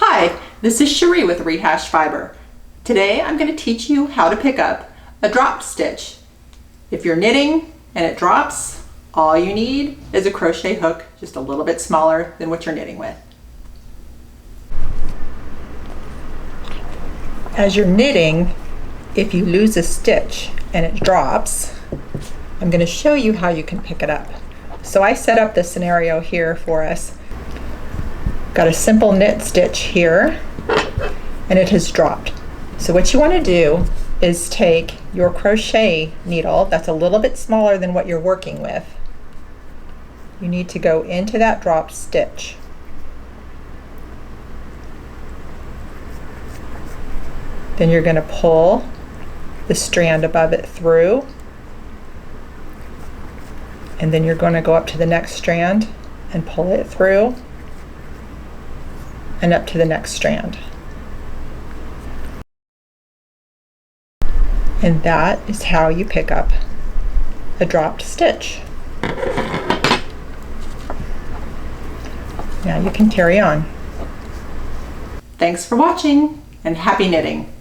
Hi, this is Cherie with Rehash Fiber. Today I'm going to teach you how to pick up a dropped stitch. If you're knitting and it drops, all you need is a crochet hook just a little bit smaller than what you're knitting with. As you're knitting, if you lose a stitch and it drops, I'm going to show you how you can pick it up. So I set up this scenario here for us. Got a simple knit stitch here and it has dropped. So what you want to do is take your crochet needle that's a little bit smaller than what you're working with. You need to go into that dropped stitch. Then you're going to pull the strand above it through, and then you're going to go up to the next strand and pull it through and up to the next strand. And that is how you pick up a dropped stitch. Now you can carry on. Thanks for watching and happy knitting!